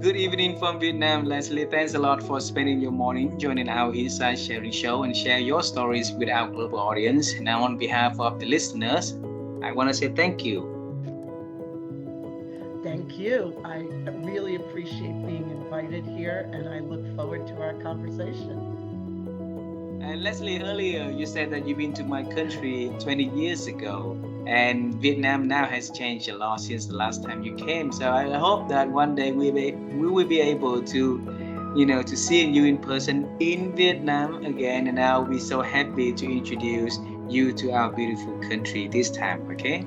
Good evening from Vietnam, Leslie. Thanks a lot for spending your morning joining our Inside Sharing show and share your stories with our global audience. Now, on behalf of the listeners, I want to say thank you. Thank you. I really appreciate being invited here and I look forward to our conversation. And Leslie, earlier you said that you've been to my country 20 years ago, and Vietnam now has changed a lot since the last time you came. So I hope that one day we will be able to see you in person in Vietnam again, and I'll be so happy to introduce you to our beautiful country this time. Okay?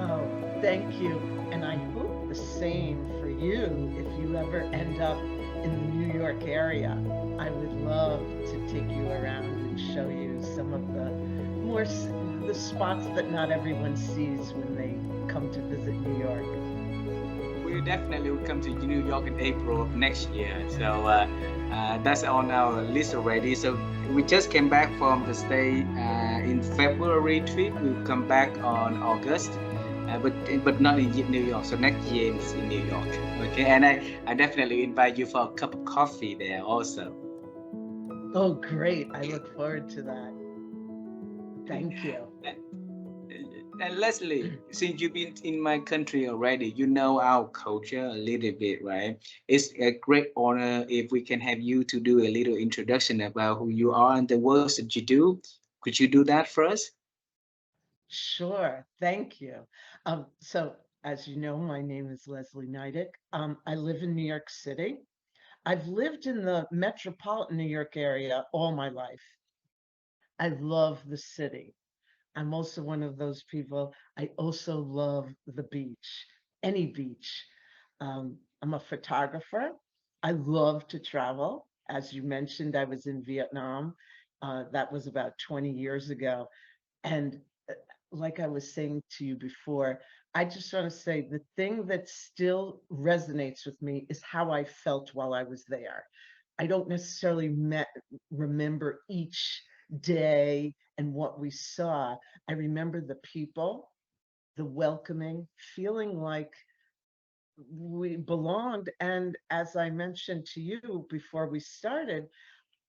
Oh, thank you. And I hope the same for you if you ever end up in the New York area. I would love to take you around and show you some of the the spots that not everyone sees when they come to visit New York. We definitely will come to New York in April of next year. So that's on our list already. So we just came back from the stay in February trip. We'll come back on August, but not in New York. So next year is in New York. Okay, and I definitely invite you for a cup of coffee there also. Oh, great. I look forward to that. Thank you. And Leslie, since you've been in my country already, you know our culture a little bit, right? It's a great honor if we can have you to do a little introduction about who you are and the works that you do. Could you do that for us? Sure. Thank you. So, as you know, my name is Leslie Nydick. I live in New York City. I've lived in the metropolitan New York area all my life. I love the city. I'm also one of those people. I also love the beach, any beach. I'm a photographer. I love to travel. As you mentioned, I was in Vietnam. That was about 20 years ago. And like I was saying to you before, I just want to say the thing that still resonates with me is how I felt while I was there. I don't necessarily remember each day and what we saw. I remember the people, the welcoming, feeling like we belonged. And as I mentioned to you before we started,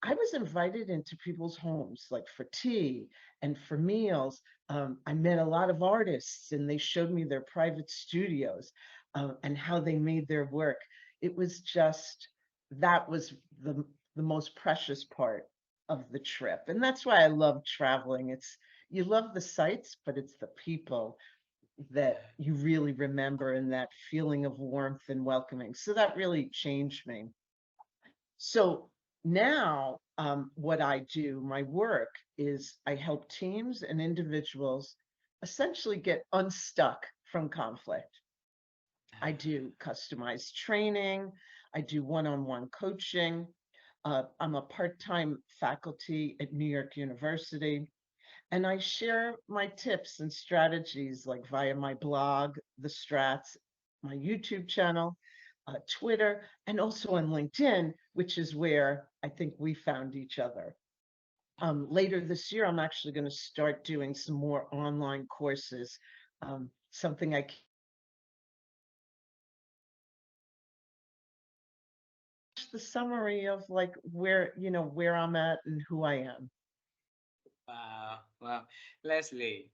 I was invited into people's homes, like for tea and for meals. I met a lot of artists, and they showed me their private studios and how they made their work. It was just that was the most precious part of the trip, and that's why I love traveling. It's you love the sights, but it's the people that you really remember and that feeling of warmth and welcoming. So that really changed me. So now, what I do, my work is I help teams and individuals essentially get unstuck from conflict. I do customized training, I do one on one coaching. I'm a part time faculty at New York University, and I share my tips and strategies like via my blog, The Strats, my YouTube channel, Twitter, and also on LinkedIn, which is where I think we found each other. Later this year, I'm actually going to start doing some more online courses. Something I the summary of like where I'm at and who I am. Wow, wow. Leslie,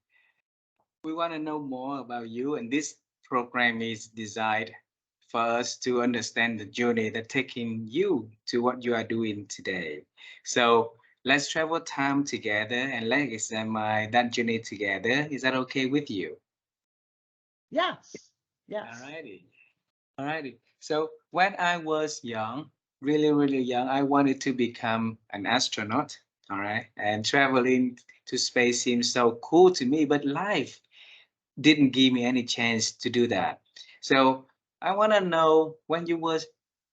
we want to know more about you, and this program is designed for us to understand the journey that taking you to what you are doing today. So let's travel time together and let's examine that journey together. Is that okay with you? Yes, yes. Alrighty. Alrighty. So when I was young, really, really young, I wanted to become an astronaut. All right. And traveling to space seems so cool to me, but life didn't give me any chance to do that. So I want to know when you was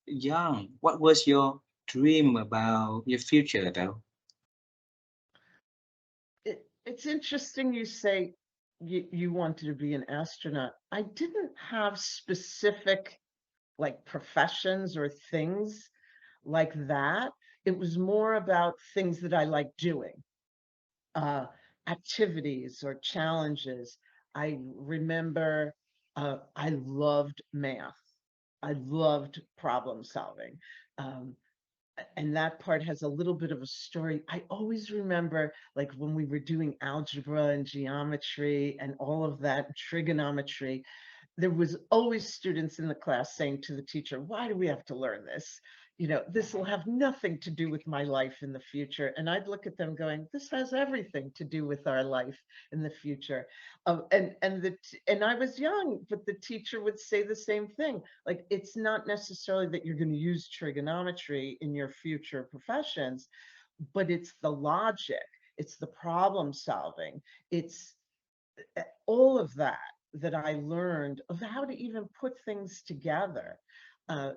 young, what was your dream about your future though? It's interesting you say you wanted to be an astronaut. I didn't have specific like professions or things like that. It was more about things that I like doing, uh, activities or challenges. I remember I loved math. I loved problem solving. Um, and that part has a little bit of a story. I always remember, like, when we were doing algebra and geometry and all of that, trigonometry, there was always students in the class saying to the teacher, why do we have to learn this? You know, this will have nothing to do with my life in the future. And I'd look at them going, this has everything to do with our life in the future. And I was young, but the teacher would say the same thing. Like, it's not necessarily that you're going to use trigonometry in your future professions, but it's the logic, it's the problem solving, it's all of that that I learned of how to even put things together.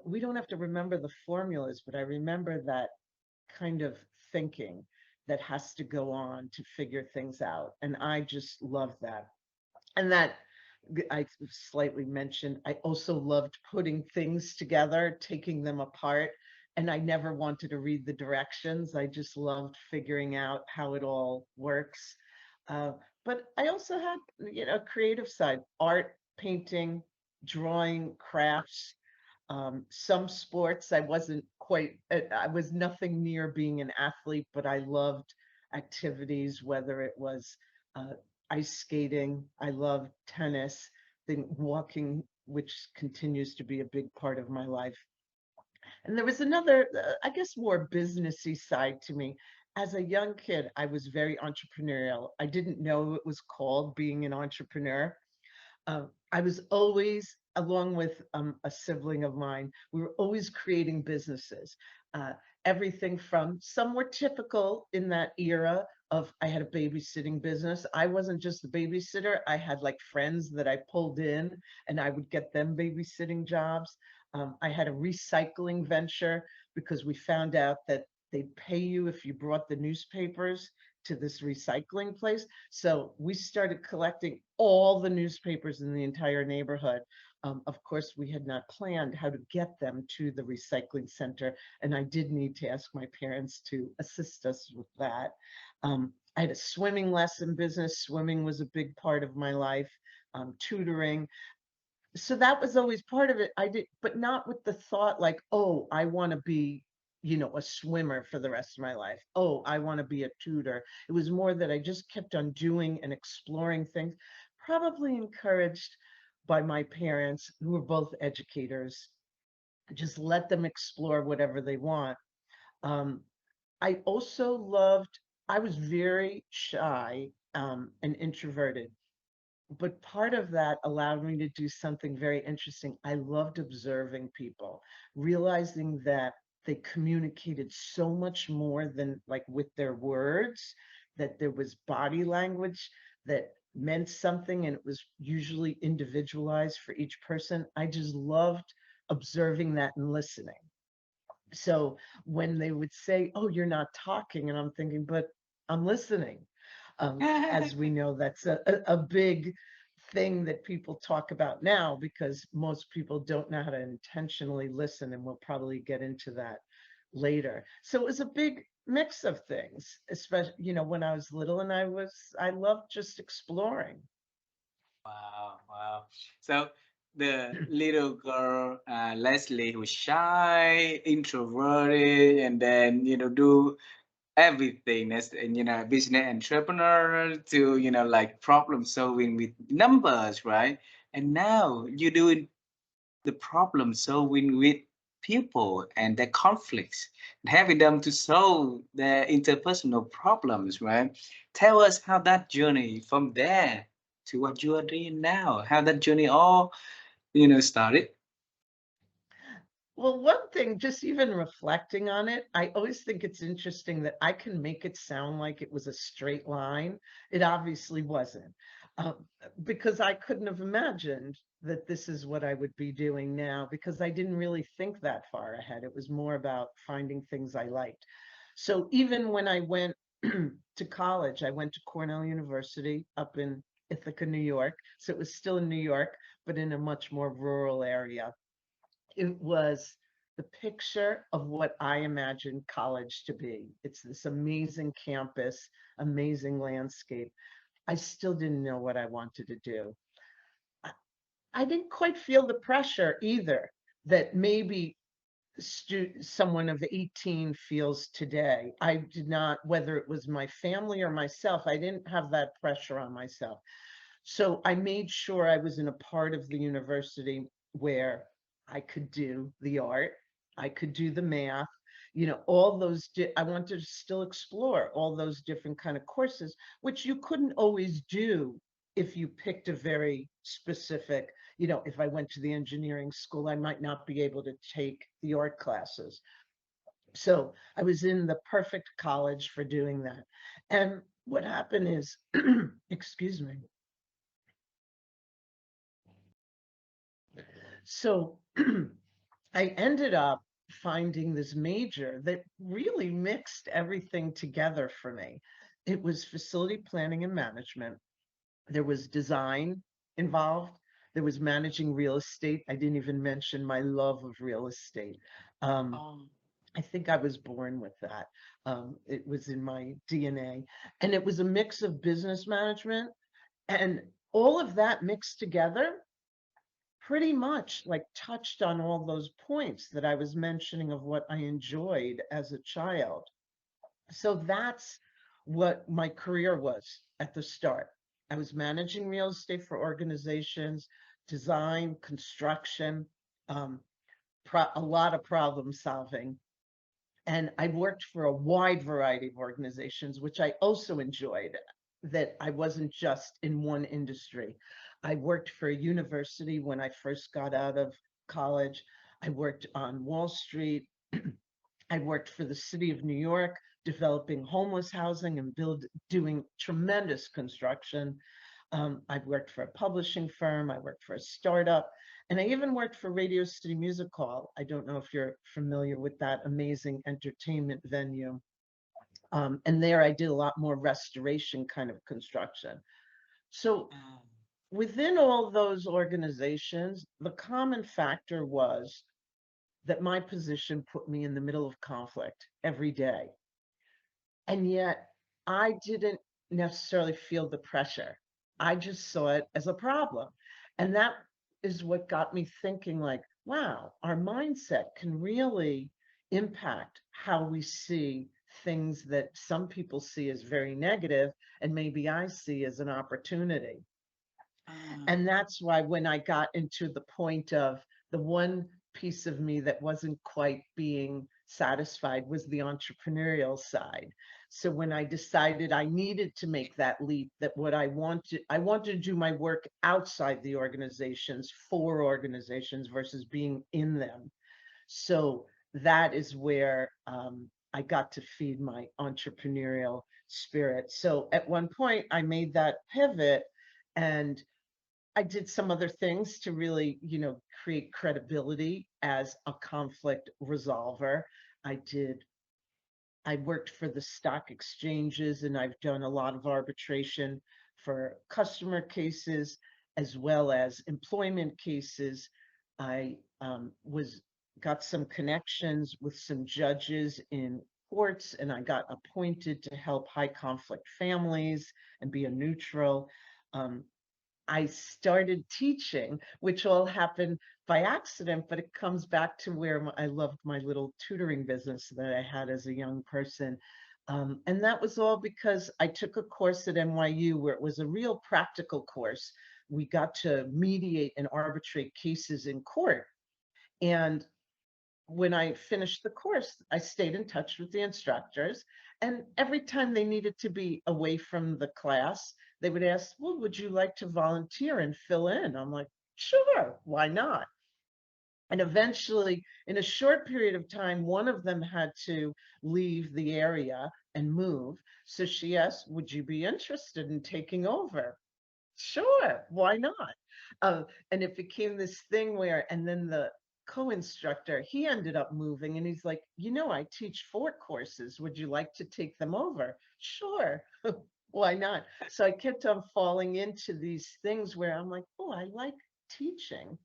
We don't have to remember the formulas, but I remember that kind of thinking that has to go on to figure things out. And I just love that. And that I slightly mentioned, I also loved putting things together, taking them apart. And I never wanted to read the directions. I just loved figuring out how it all works. Uh, but I also had, a creative side, art, painting, drawing, crafts. Some sports, I was nothing near being an athlete, but I loved activities, whether it was uh, ice skating, I loved tennis, then walking, which continues to be a big part of my life. And there was another, I guess, more businessy side to me. As a young kid, I was very entrepreneurial. I didn't know it was called being an entrepreneur. I was always, along with a sibling of mine, we were always creating businesses. Uh, Everything from, some were typical in that era of, I had a babysitting business. I wasn't just the babysitter. I had like friends that I pulled in and I would get them babysitting jobs. I had a recycling venture because we found out that they'd pay you if you brought the newspapers to this recycling place. So we started collecting all the newspapers in the entire neighborhood. Of course, we had not planned how to get them to the recycling center, and I did need to ask my parents to assist us with that. I had a swimming lesson business. Swimming was a big part of my life, tutoring. So that was always part of it. I did, but not with the thought like, oh, I want to be, a swimmer for the rest of my life. Oh, I want to be a tutor. It was more that I just kept on doing and exploring things, probably encouraged by my parents, who were both educators. Just let them explore whatever they want. Um, I also loved, I was very shy and introverted, but part of that allowed me to do something very interesting. I loved observing people, realizing that they communicated so much more than like with their words, that there was body language that meant something, and it was usually individualized for each person. I just loved observing that and listening. So when they would say, oh, you're not talking, and I'm thinking, but I'm listening. As we know, that's a big thing that people talk about now, because most people don't know how to intentionally listen, and we'll probably get into that later. So it was a big mix of things, especially, when I was little, and I loved just exploring. Wow, wow. So the little girl, Leslie, who was shy, introverted, and then do everything as business entrepreneur to like problem solving with numbers, right? And now you're doing the problem solving with people and their conflicts, and having them to solve their interpersonal problems, right? Tell us how that journey from there to what you are doing now, how that journey all started. Well, one thing, just even reflecting on it, I always think it's interesting that I can make it sound like it was a straight line. It obviously wasn't, because I couldn't have imagined that this is what I would be doing now, because I didn't really think that far ahead. It was more about finding things I liked. So even when I went to college, I went to Cornell University up in Ithaca, New York. So it was still in New York, but in a much more rural area. It was the picture of what I imagined college to be. It's this amazing campus, amazing landscape. I still didn't know what I wanted to do. I, I didn't quite feel the pressure either. that maybe someone of 18 feels today. I did not, whether it was my family or myself, I didn't have that pressure on myself. So I made sure I was in a part of the university where I could do the art, I could do the math, all those, I wanted to still explore all those different kind of courses, which you couldn't always do if you picked a very specific, if I went to the engineering school, I might not be able to take the art classes. So I was in the perfect college for doing that. And what happened is, excuse me. So I ended up finding this major that really mixed everything together for me. It was facility planning and management. There was design involved. There was managing real estate. I didn't even mention my love of real estate. Um, Um, I think I was born with that. It was in my DNA. And it was a mix of business management and all of that mixed together pretty much like touched on all those points that I was mentioning of what I enjoyed as a child. So that's what my career was at the start. I was managing real estate for organizations, design, construction, um, a lot of problem solving. And I worked for a wide variety of organizations, which I also enjoyed, that I wasn't just in one industry. I worked for a university when I first got out of college. I worked on Wall Street. I worked for the city of New York, developing homeless housing and doing tremendous construction. I've worked for a publishing firm. I worked for a startup. And I even worked for Radio City Music Hall. I don't know if you're familiar with that amazing entertainment venue. And there I did a lot more restoration kind of construction. So um, within all those organizations, the common factor was that my position put me in the middle of conflict every day. And yet I didn't necessarily feel the pressure. I just saw it as a problem. And that is what got me thinking like, wow, our mindset can really impact how we see things that some people see as very negative and maybe I see as an opportunity. um, And that's why when I got into the point of the one piece of me that wasn't quite being satisfied was the entrepreneurial side. So when I decided I needed to make that leap, that what I wanted to do my work outside the organizations for organizations versus being in them. So that is where I got to feed my entrepreneurial spirit. So at one point I made that pivot and I did some other things to really, create credibility as a conflict resolver. I did, I worked for the stock exchanges and I've done a lot of arbitration for customer cases as well as employment cases. I was got some connections with some judges in courts and I got appointed to help high conflict families and be a neutral. Um, I started teaching, which all happened by accident, but it comes back to where I loved my little tutoring business that I had as a young person. And that was all because I took a course at NYU where it was a real practical course. We got to mediate and arbitrate cases in court. And when I finished the course, I stayed in touch with the instructors. And every time they needed to be away from the class, they would ask, well, would you like to volunteer and fill in? I'm like, sure, why not? And eventually, in a short period of time, one of them had to leave the area and move. So she asked, would you be interested in taking over? Sure, why not? And it became this thing where, and then the co-instructor, he ended up moving and he's like, I teach 4 courses. Would you like to take them over? Sure, why not? So I kept on falling into these things where I'm like, oh, I like teaching.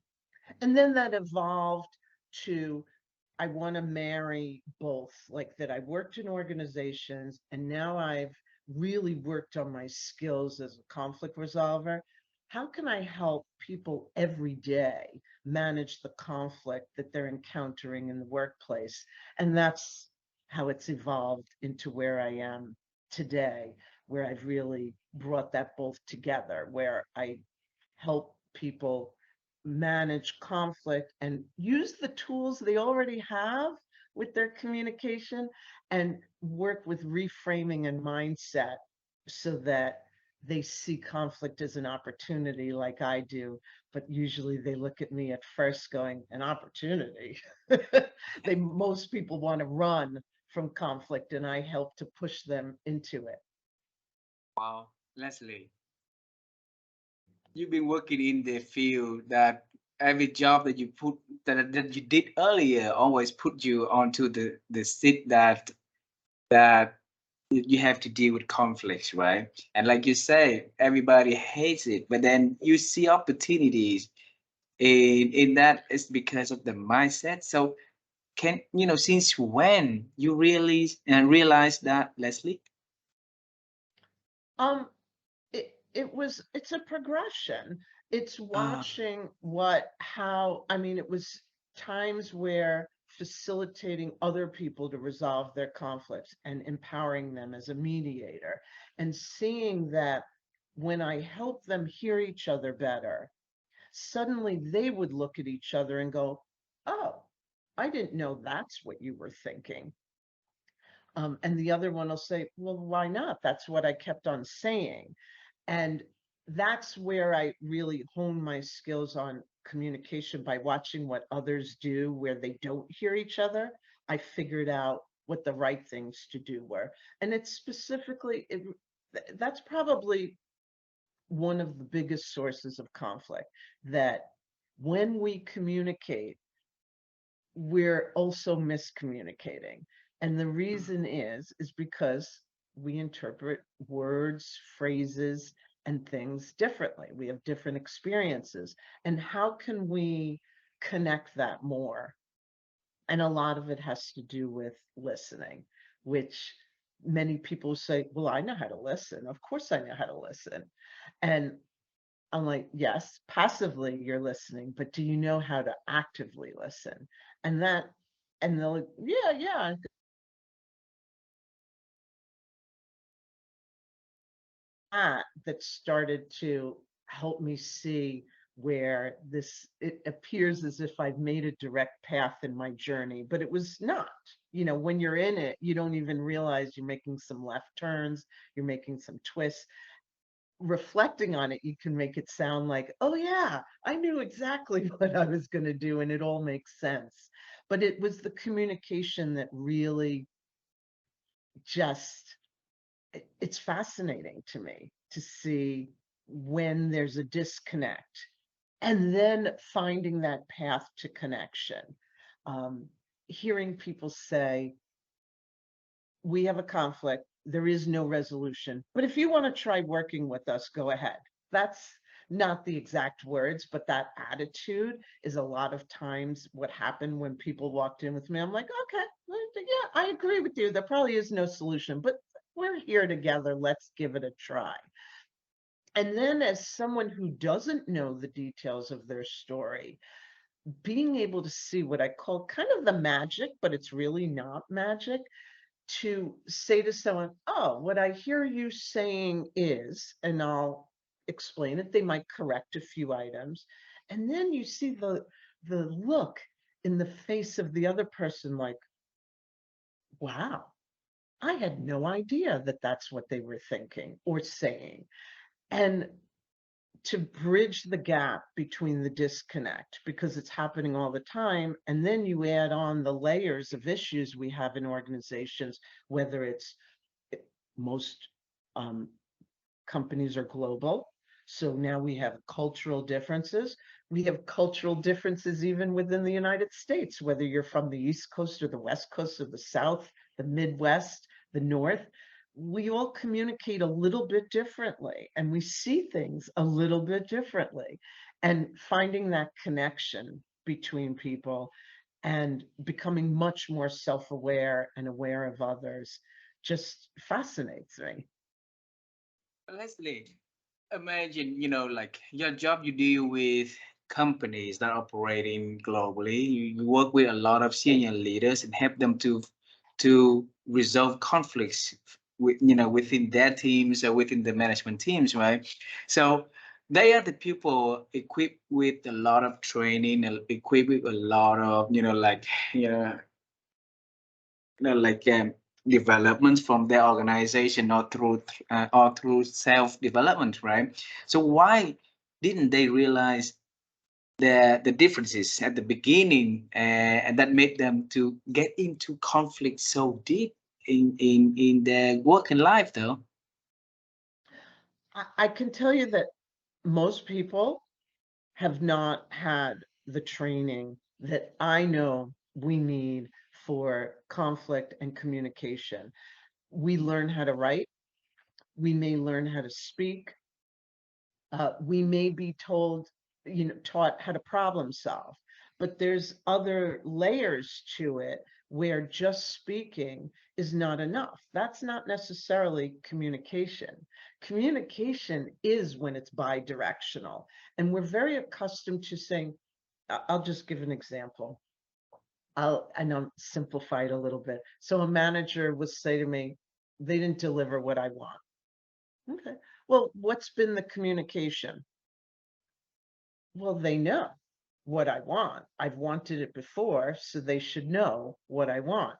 And then that evolved to I want to marry both, like that I worked in organizations and now I've really worked on my skills as a conflict resolver. how can I help people every day manage the conflict that they're encountering in the workplace? And that's how it's evolved into where I am today, where I've really brought that both together, where I help people manage conflict and use the tools they already have with their communication and work with reframing and mindset so that they see conflict as an opportunity like I do, but usually they look at me at first going, an opportunity. Most people want to run from conflict and I help to push them into it. Wow, Leslie, you've been working in the field that every job that you put that you did earlier always put you onto the seat that you have to deal with conflicts, right? And like you say, everybody hates it, but then you see opportunities in that is because of the mindset. So can since when you really realize that, Leslie? Um, it's a progression. It's Ah, watching I mean, it was times where facilitating other people to resolve their conflicts and empowering them as a mediator and seeing that when I help them hear each other better, suddenly they would look at each other and go, "Oh, I didn't know that's what you were thinking." And the other one will say, "Well, why not? That's what I kept on saying." And that's where I really hone my skills on communication by watching what others do where they don't hear each other. I figured out what the right things to do were. And it's specifically, that's probably one of the biggest sources of conflict, that when we communicate, we're also miscommunicating. And the reason is because we interpret words, phrases, and things differently. We have different experiences. And how can we connect that more? And a lot of it has to do with listening, which many people say, well, I know how to listen. Of course, I know how to listen. And I'm like, yes, passively you're listening, but do you know how to actively listen? And that, and they're like, yeah, yeah. That started to help me see where it appears as if I've made a direct path in my journey, but it was not. You know, when you're in it, you don't even realize you're making some left turns, you're making some twists. Reflecting on it, you can make it sound like, oh yeah, I knew exactly what I was going to do and it all makes sense. But it was the communication that really just, it's fascinating to me to see when there's a disconnect and then finding that path to connection. Um, Hearing people say, we have a conflict, there is no resolution. But if you want to try working with us, go ahead. That's not the exact words, but that attitude is a lot of times what happened when people walked in with me. I'm like, okay, yeah, I agree with you. There probably is no solution, but we're here together. Let's give it a try. And then, as someone who doesn't know the details of their story, being able to see what I call kind of the magic, but it's really not magic, to say to someone, oh, what I hear you saying is, and I'll explain it, they might correct a few items. And then you see the look in the face of the other person like, wow, I had no idea that that's what they were thinking or saying. And to bridge the gap between the disconnect, because it's happening all the time. And then you add on the layers of issues we have in organizations, whether it's most um, companies are global. So now we have cultural differences. We have cultural differences even within the United States, whether you're from the East Coast or the West Coast or the South, the Midwest, the North. We all communicate a little bit differently and we see things a little bit differently. And finding that connection between people and becoming much more self-aware and aware of others just fascinates me. Leslie, imagine, like your job, you deal with companies that are operating globally. You work with a lot of senior leaders and help them to resolve conflicts with, within their teams or within the management teams, right? So they are the people equipped with a lot of training, equipped with a lot of, you know, like developments from their organization or through self development, right? So why didn't they realize the differences at the beginning, and that made them to get into conflict so deep in their working life, though? I can tell you that most people have not had the training that I know we need for conflict and communication. We learn how to write, we may learn how to speak, we may be told, taught how to problem solve, but there's other layers to it where just speaking is not enough. That's not necessarily communication. Communication is when it's bi-directional. And we're very accustomed to saying, I'll just give an example. I'll simplify it a little bit. So a manager would say to me, they didn't deliver what I want. Okay. Well, what's been the communication? Well, they know what I want. I've wanted it before, so they should know what I want.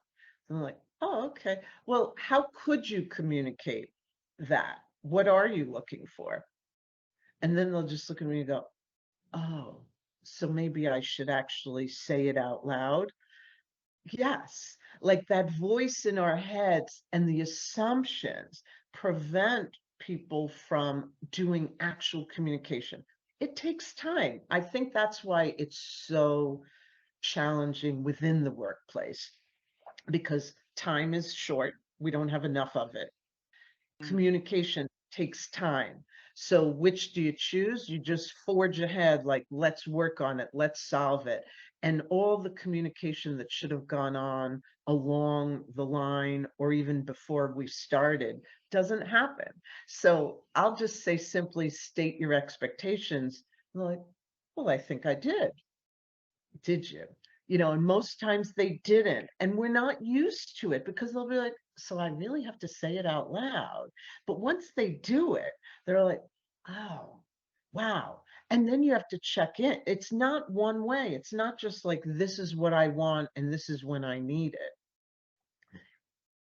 I'm like, oh, okay. Well, how could you communicate that? What are you looking for? And then they'll just look at me and go, oh, so maybe I should actually say it out loud. Yes, like that voice in our heads and the assumptions prevent people from doing actual communication. It takes time. I think that's why it's so challenging within the workplace because time is short. We don't have enough of it. Communication takes time. So which do you choose? You just forge ahead, like, let's work on it, let's solve it. And all the communication that should have gone on along the line or even before we started doesn't happen. So I'll just say simply state your expectations. I'm like, well, I think I did. Did you? And most times they didn't. And we're not used to it because they'll be like, so I really have to say it out loud. But once they do it, they're like, oh, wow. And then you have to check in. It's not one way. It's not just like, this is what I want and this is when I need it.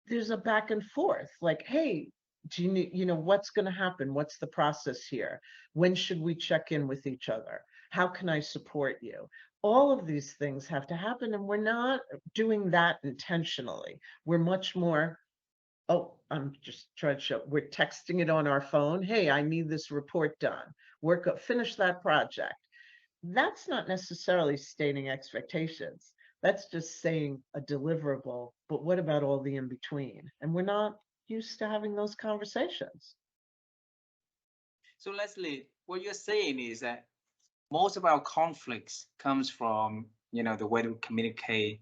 There's a back and forth like, hey, do you need, what's going to happen? What's the process here? When should we check in with each other? How can I support you? All of these things have to happen, and we're not doing that intentionally. We're much more, oh, I'm just trying to show, we're texting it on our phone. Hey, I need this report done. Finish that project. That's not necessarily stating expectations. That's just saying a deliverable, but what about all the in between? And we're not used to having those conversations. So Leslie, what you're saying is that most of our conflicts comes from, the way we communicate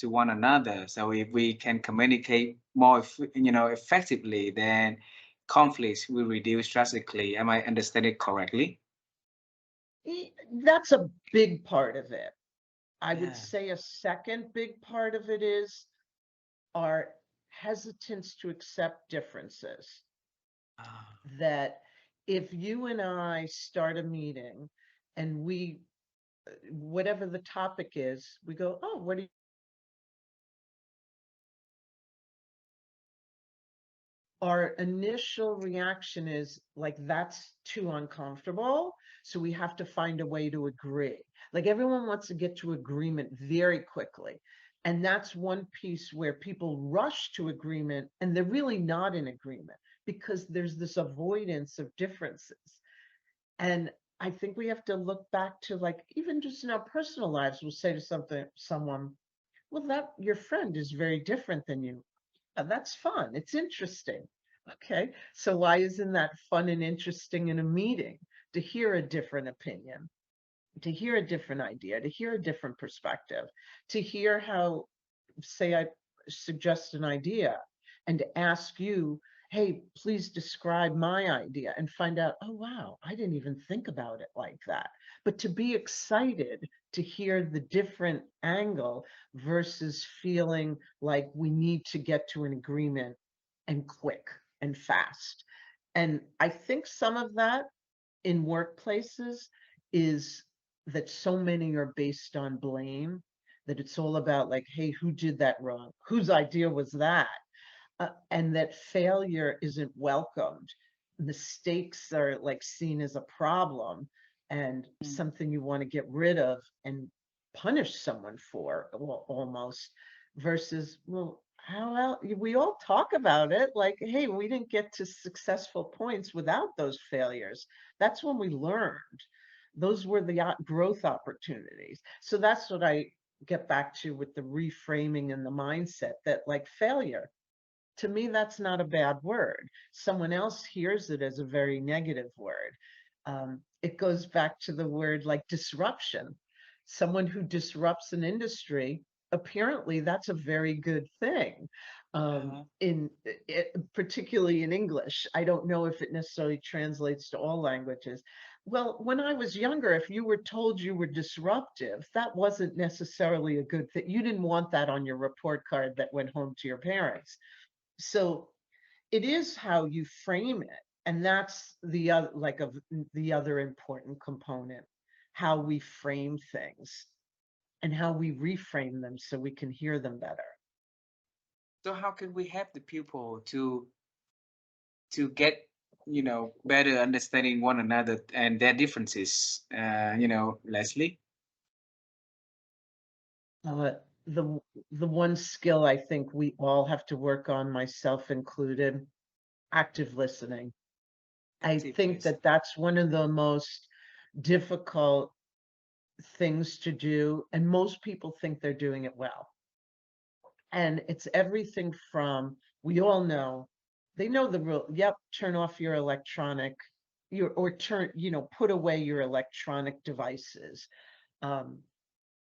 to one another. So if we can communicate more, effectively, then conflicts will reduce drastically. Am I understanding correctly? That's a big part of it. I would Yeah. say a second big part of it is our hesitance to accept differences. Ah. That if you and I start a meeting and whatever the topic is, we go, oh, what do you our initial reaction is like, that's too uncomfortable. So we have to find a way to agree. Like everyone wants to get to agreement very quickly. And that's one piece where people rush to agreement and they're really not in agreement because there's this avoidance of differences. And I think we have to look back to like, even just in our personal lives, we'll say to someone, well, that your friend is very different than you. That's fun. It's interesting. Okay. So why isn't that fun and interesting in a meeting to hear a different opinion, to hear a different idea, to hear a different perspective, to hear how, say, I suggest an idea and to ask you, hey, please describe my idea, and find out, oh, wow, I didn't even think about it like that. But to be excited to hear the different angle versus feeling like we need to get to an agreement and quick and fast. And I think some of that in workplaces is that so many are based on blame, that it's all about like, hey, who did that wrong? Whose idea was that? And that failure isn't welcomed. Mistakes are like seen as a problem and Mm. something you want to get rid of and punish someone for, almost, versus, well, how else? We all talk about it like, hey, we didn't get to successful points without those failures. That's when we learned. Those were the growth opportunities. So that's what I get back to with the reframing and the mindset, that like failure, to me, that's not a bad word. Someone else hears it as a very negative word. It goes back to the word like disruption. Someone who disrupts an industry, apparently that's a very good thing. Uh-huh. Particularly in English. I don't know if it necessarily translates to all languages. Well, when I was younger, if you were told you were disruptive, that wasn't necessarily a good thing. You didn't want that on your report card that went home to your parents. So it is how you frame it. And that's the other, like, of the other important component, how we frame things and how we reframe them so we can hear them better. So how can we help the pupil to get, better understanding one another and their differences? Leslie. Uh, the the one skill I think we all have to work on, myself included, active listening. I Active think list. that that's one of the most difficult things to do, and most people think they're doing it well. And it's everything from, we all know, they know the rule. Yep, turn off your electronic, or turn, put away your electronic devices. Um,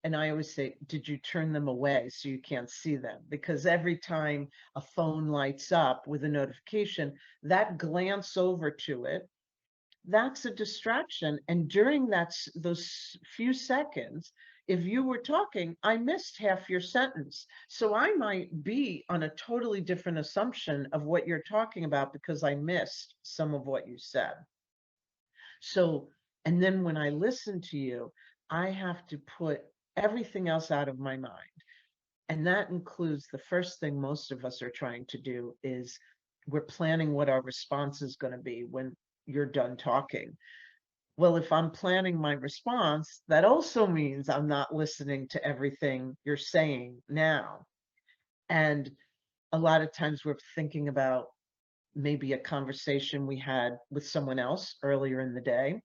and I always say, did you turn them away so you can't see them? Because every time a phone lights up with a notification, that glance over to it, that's a distraction. And during those few seconds, if you were talking, I missed half your sentence. So I might be on a totally different assumption of what you're talking about because I missed some of what you said. So, and then when I listen to you, I have to put everything else out of my mind. And that includes, the first thing most of us are trying to do is we're planning what our response is going to be when you're done talking. Well, if I'm planning my response, that also means I'm not listening to everything you're saying now. And a lot of times we're thinking about maybe a conversation we had with someone else earlier in the day.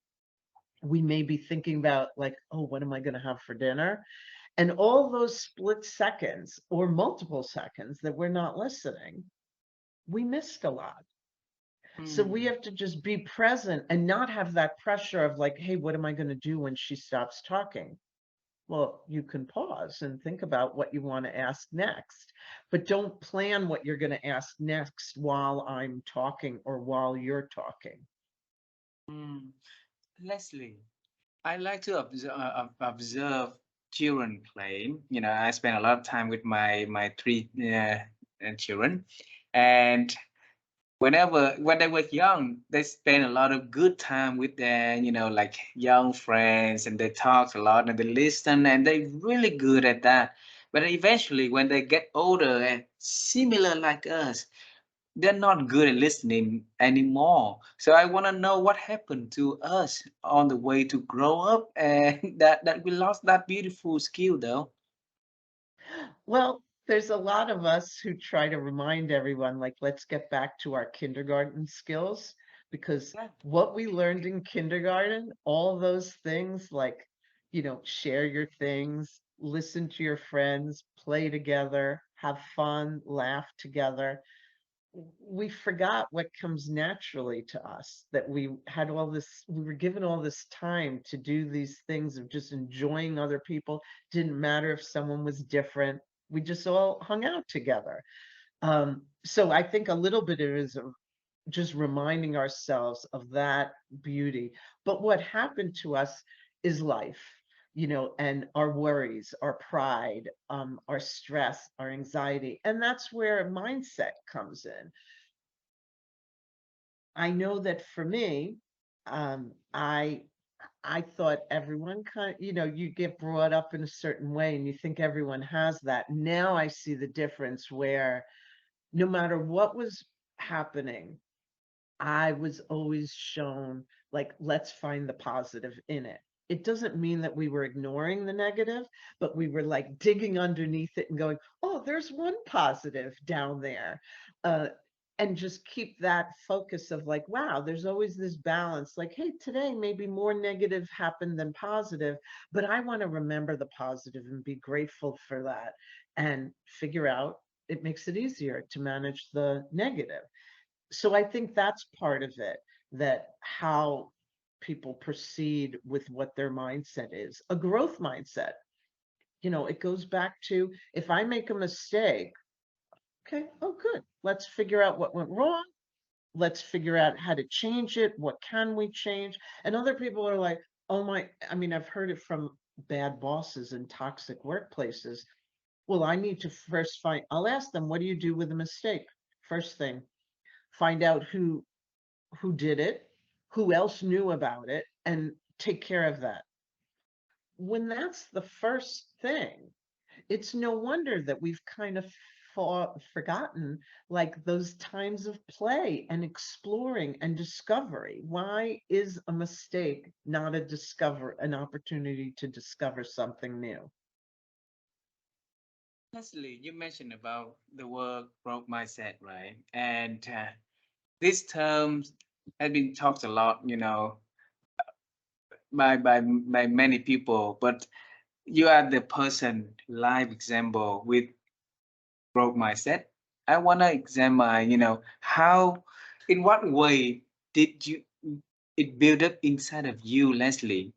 We may be thinking about, like, oh, what am I going to have for dinner? And all those split seconds or multiple seconds that we're not listening, we missed a lot. So we Hmm. have to just be present and not have that pressure of like, hey, what am I going to do when she stops talking? Well, you can pause and think about what you want to ask next, but don't plan what you're going to ask next while I'm talking or while you're talking. Hmm. Leslie, I like to observe children playing. I spend a lot of time with my three children, and when they were young, they spend a lot of good time with their, like young friends, and they talk a lot and they listen, and they're really good at that. But eventually, when they get older and similar like us, they're not good at listening anymore. So I want to know what happened to us on the way to grow up, and that we lost that beautiful skill, though. Well, there's a lot of us who try to remind everyone, like, let's get back to our kindergarten skills, because Yeah. what we learned in kindergarten, all those things like, share your things, listen to your friends, play together, have fun, laugh together. We forgot what comes naturally to us, that we were given all this time to do these things of just enjoying other people. Didn't matter if someone was different. We just all hung out together. So I think a little bit of it is just reminding ourselves of that beauty. But what happened to us is life, and our worries, our pride, our stress, our anxiety. And that's where mindset comes in. I know that for me, I thought everyone you get brought up in a certain way and you think everyone has that. Now I see the difference where no matter what was happening, I was always shown, like, let's find the positive in it. It doesn't mean that we were ignoring the negative, but we were like digging underneath it and going, oh, there's one positive down there. Uh, and just keep that focus of like, wow, there's always this balance. Like, hey, today maybe more negative happened than positive, but I want to remember the positive and be grateful for that and figure out it makes it easier to manage the negative. So I think that's part of it, that how people proceed with what their mindset is. A growth mindset, it goes back to, if I make a mistake, okay, oh, good. Let's figure out what went wrong. Let's figure out how to change it. What can we change? And other people are like, oh my, I mean, I've heard it from bad bosses in toxic workplaces. Well, I need to first I'll ask them, what do you do with a mistake? First thing, find out who did it, who else knew about it, and take care of that. When that's the first thing, it's no wonder that we've kind of forgotten like those times of play and exploring and discovery. Why is a mistake not an opportunity to discover something new? Leslie, you mentioned about the word growth mindset, right? And this term has been talked a lot, by many people. But you are the person live example with growth mindset. I want to examine, how, in what way did you it build up inside of you, Leslie?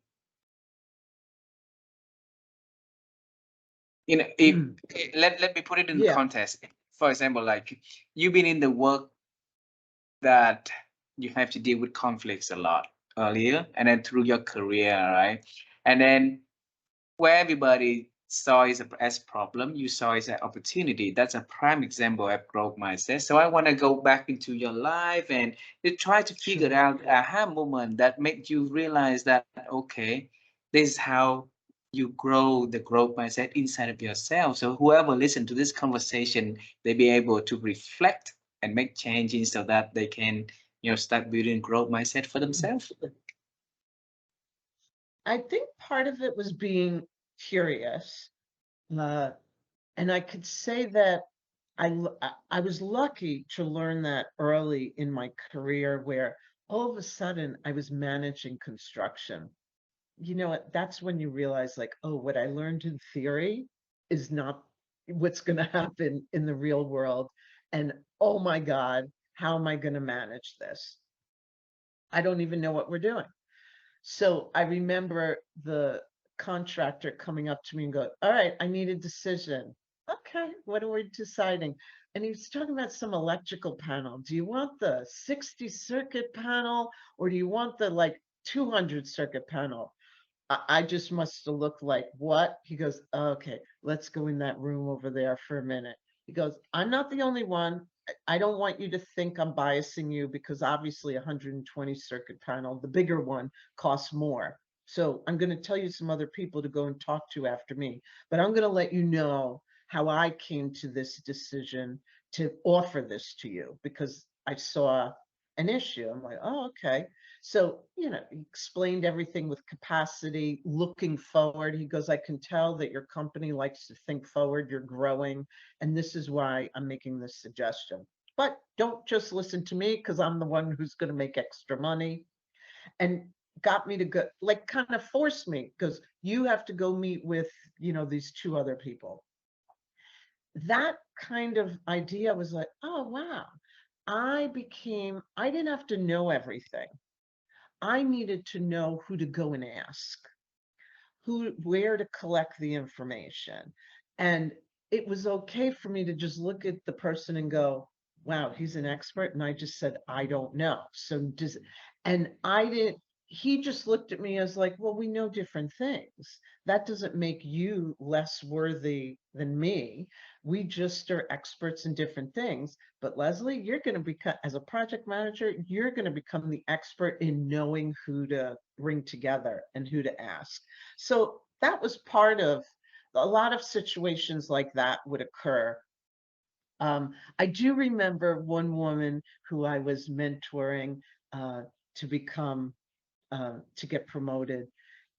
If let me put it in Yeah, context. For example, like you've been in the work that you have to deal with conflicts a lot earlier, and then through your career, right? And then where everybody saw it as problem, you saw it as an opportunity. That's a prime example of growth mindset. So I want to go back into your life and to try to figure sure. out a aha moment that made you realize that, okay, this is how you grow the growth mindset inside of yourself. So whoever listen to this conversation, they be able to reflect and make changes so that they can, start building growth mindset for themselves. I think part of it was being curious. Uh, and I could say that I was lucky to learn that early in my career, where all of a sudden I was managing construction. You know what? That's when you realize, like, oh, what I learned in theory is not what's going to happen in the real world. And oh my God, how am I going to manage this? I don't even know what we're doing. So I remember the contractor coming up to me and go, all right, I need a decision. Okay, what are we deciding? And he was talking about some electrical panel. Do you want the 60 circuit panel or do you want the like 200 circuit panel? I just must have looked like, what? He goes, okay, let's go in that room over there for a minute. He goes, I'm not the only one. I don't want you to think I'm biasing you because obviously 120 circuit panel, the bigger one, costs more. So I'm going to tell you some other people to go and talk to after me. But I'm going to let you know how I came to this decision to offer this to you because I saw an issue. I'm like, oh, okay. So, he explained everything with capacity, looking forward. He goes, I can tell that your company likes to think forward, you're growing, and this is why I'm making this suggestion. But don't just listen to me because I'm the one who's going to make extra money. And got me to go, like, kind of forced me because you have to go meet with, these two other people. That kind of idea was like, oh, wow. I didn't have to know everything. I needed to know who to go and ask, where to collect the information. And it was okay for me to just look at the person and go, wow, he's an expert. And I just said, I don't know. So does, and I didn't, he just looked at me as like, well, we know different things. That doesn't make you less worthy than me. We just are experts in different things. But Leslie, you're going to become, as a project manager, you're going to become the expert in knowing who to bring together and who to ask. So that was part of a lot of situations like that would occur. I do remember one woman who I was mentoring uh, to become, to get promoted.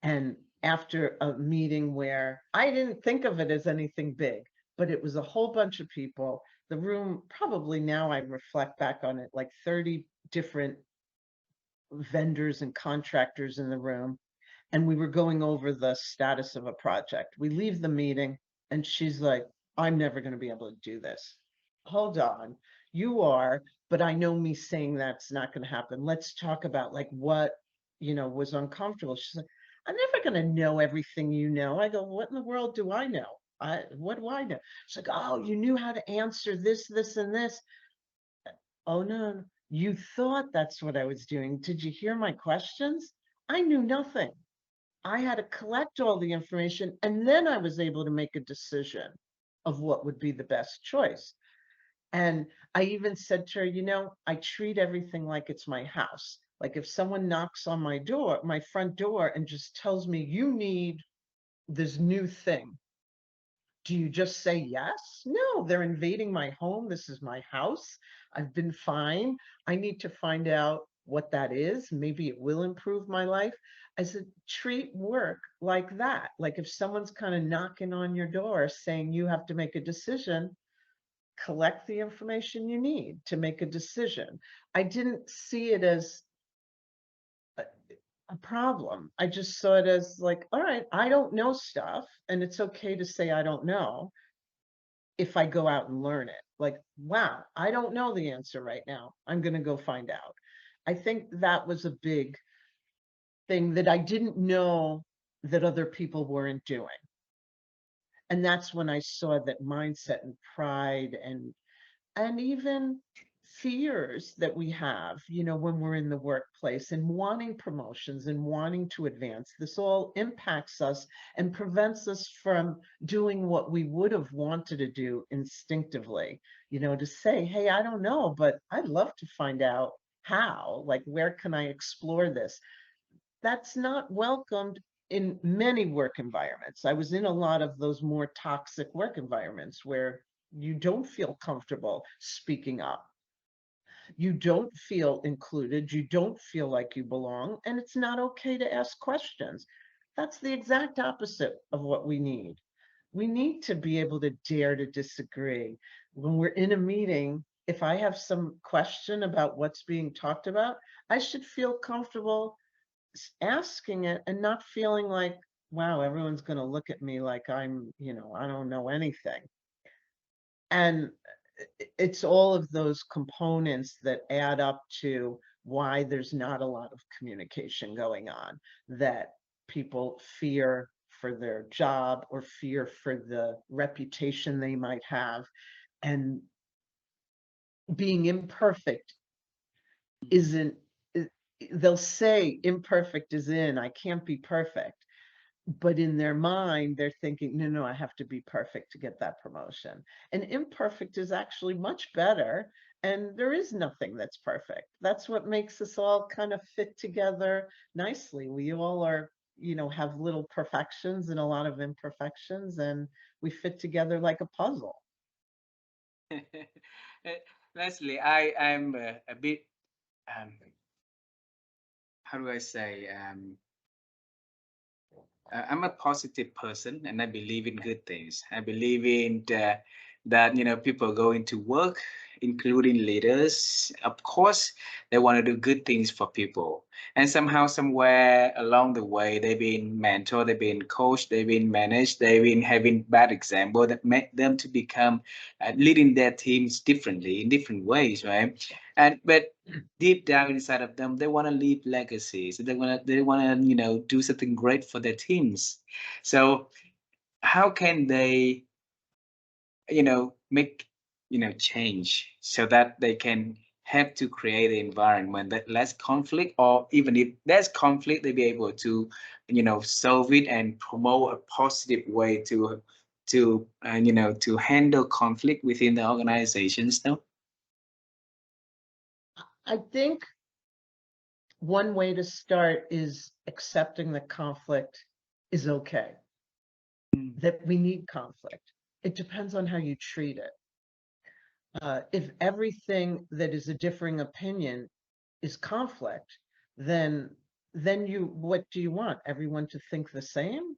And after a meeting where I didn't think of it as anything big, but it was a whole bunch of people, the room, probably now I reflect back on it, like 30 different vendors and contractors in the room. And we were going over the status of a project. We leave the meeting and she's like, I'm never going to be able to do this. Hold on, you are, but I know me saying that's not going to happen. Let's talk about like what, was uncomfortable. She's like, I'm never going to know everything you know. I go, what in the world do I know? What do I know? She's like, oh, you knew how to answer this, this, and this. Oh, no, you thought that's what I was doing. Did you hear my questions? I knew nothing. I had to collect all the information and then I was able to make a decision of what would be the best choice. And I even said to her, I treat everything like it's my house. Like if someone knocks on my door, my front door, and just tells me, you need this new thing, do you just say yes? No, they're invading my home. This is my house. I've been fine. I need to find out what that is. Maybe it will improve my life. I said, treat work like that. Like if someone's kind of knocking on your door saying you have to make a decision, collect the information you need to make a decision. I didn't see it as a problem. I just saw it as like, all right, I don't know stuff, and it's okay to say I don't know if I go out and learn it. Like, wow, I don't know the answer right now. I'm going to go find out. I think that was a big thing that I didn't know that other people weren't doing. And that's when I saw that mindset and pride and even fears that we have, when we're in the workplace and wanting promotions and wanting to advance. This all impacts us and prevents us from doing what we would have wanted to do instinctively, to say, hey, I don't know, but I'd love to find out how, like, where can I explore this? That's not welcomed in many work environments. I was in a lot of those more toxic work environments where you don't feel comfortable speaking up. You don't feel included. You don't feel like you belong. And it's not okay to ask questions. That's the exact opposite of what we need. We need to be able to dare to disagree. When we're in a meeting, if I have some question about what's being talked about, I should feel comfortable asking it and not feeling like, wow, everyone's going to look at me like I don't know anything. And it's all of those components that add up to why there's not a lot of communication going on, that people fear for their job or fear for the reputation they might have. And being imperfect isn't, they'll say imperfect is in, I can't be perfect. But in their mind, they're thinking, no, no, I have to be perfect to get that promotion. And imperfect is actually much better. And there is nothing that's perfect. That's what makes us all kind of fit together nicely. We all are, have little perfections and a lot of imperfections, and we fit together like a puzzle. Leslie, I'm a bit, um, how do I say, I'm a positive person and I believe in good things. I believe in that people going to work, including leaders. Of course, they want to do good things for people, and somehow, somewhere along the way, they've been mentored, they've been coached, they've been managed, they've been having bad example that make them to become leading their teams differently in different ways, right? And but deep down inside of them, they want to leave legacies. They want to do something great for their teams. So how can they make change so that they can help to create an environment that less conflict, or even if there's conflict, they be able to solve it and promote a positive way to handle conflict within the organizations. No. I think one way to start is accepting that conflict is okay, Mm. that we need conflict. It depends on how you treat it. If everything that is a differing opinion is conflict, then what do you want? Everyone to think the same?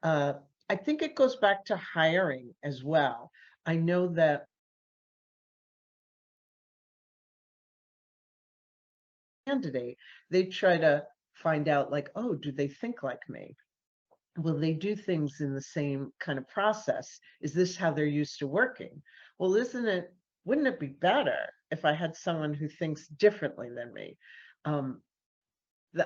Uh, I think it goes back to hiring as well. I know that candidate, they try to find out like, oh, do they think like me? Will they do things in the same kind of process? Is this how they're used to working? Well, wouldn't it be better if I had someone who thinks differently than me? Um,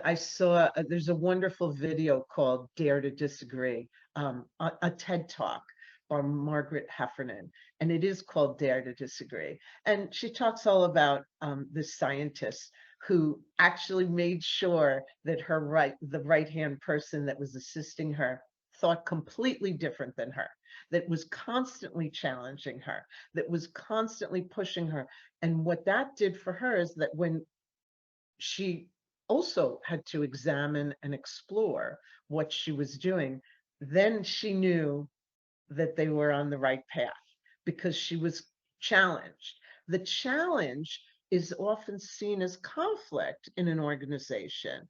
I saw there's a wonderful video called Dare to Disagree, a TED Talk by Margaret Heffernan, and it is called Dare to Disagree. And she talks all about this scientist who actually made sure that the right-hand person that was assisting her thought completely different than her, that was constantly challenging her, that was constantly pushing her. And what that did for her is that when she also had to examine and explore what she was doing, then she knew that they were on the right path because she was challenged. The challenge is often seen as conflict in an organization.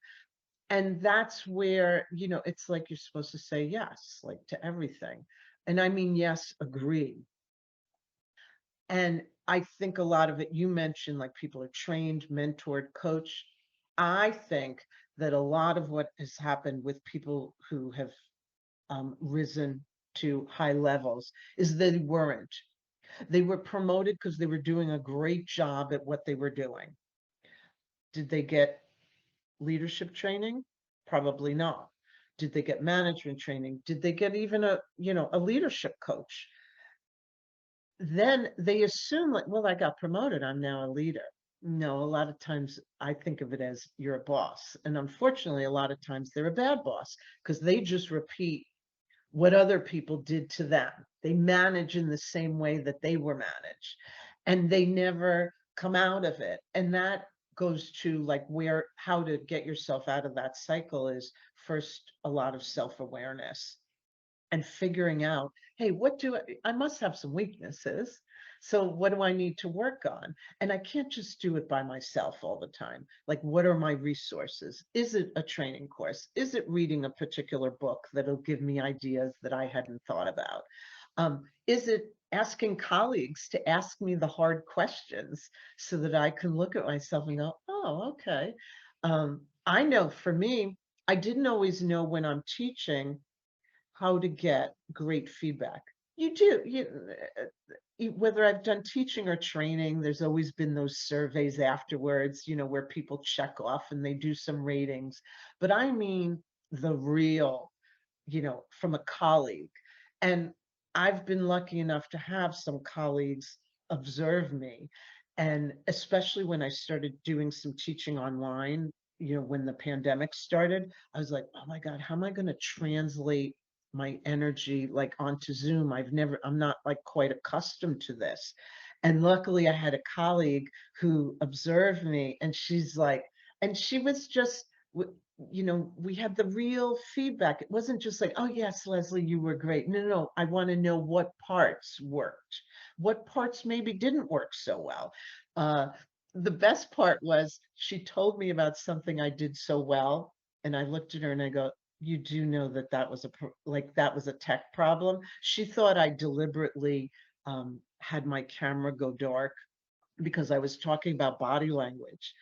And that's where, it's like you're supposed to say yes, like to everything. And I mean, yes, agree. And I think a lot of it, you mentioned like people are trained, mentored, coached. I think that a lot of what has happened with people who have risen to high levels is they weren't. They were promoted because they were doing a great job at what they were doing. Did they get leadership training? Probably not. Did they get management training? Did they get even a leadership coach? Then they assume like, well, I got promoted, I'm now a leader. No, a lot of times I think of it as you're a boss. And unfortunately, a lot of times they're a bad boss because they just repeat what other people did to them. They manage in the same way that they were managed, and they never come out of it. And that goes to like how to get yourself out of that cycle is first a lot of self-awareness and figuring out, hey, I must have some weaknesses. So what do I need to work on? And I can't just do it by myself all the time. Like, what are my resources? Is it a training course? Is it reading a particular book that'll give me ideas that I hadn't thought about? Is it asking colleagues to ask me the hard questions so that I can look at myself and go, oh, okay. I know for me, I didn't always know when I'm teaching how to get great feedback. You do. Whether I've done teaching or training, there's always been those surveys afterwards, where people check off and they do some ratings. But I mean the real, from a colleague. And I've been lucky enough to have some colleagues observe me. And especially when I started doing some teaching online, when the pandemic started, I was like, oh my God, how am I going to translate my energy like onto Zoom? I'm not like quite accustomed to this. And luckily I had a colleague who observed me, and she was just, we had the real feedback. It wasn't just like, oh yes, Leslie, you were great. No, no, I want to know what parts worked, what parts maybe didn't work so well. The best part was she told me about something I did so well, and I looked at her and I go, you do know that that was a tech problem. She thought I deliberately had my camera go dark because I was talking about body language.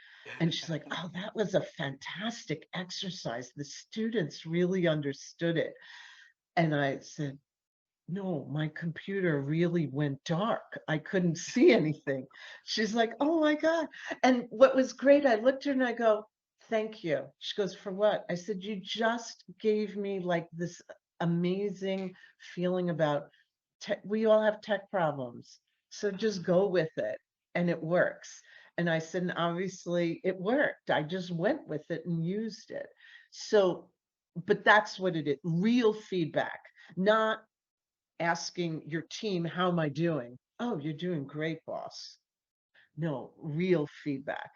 And she's like, oh, that was a fantastic exercise. The students really understood it. And I said, no, my computer really went dark. I couldn't see anything. She's like, oh my God. And what was great, I looked at her and I go, thank you. She goes, for what? I said, you just gave me like this amazing feeling about we all have tech problems. So just go with it, and it works. And I said, and obviously it worked. I just went with it and used it. So, but that's what it is, real feedback, not asking your team, how am I doing? Oh, you're doing great, boss. No, real feedback.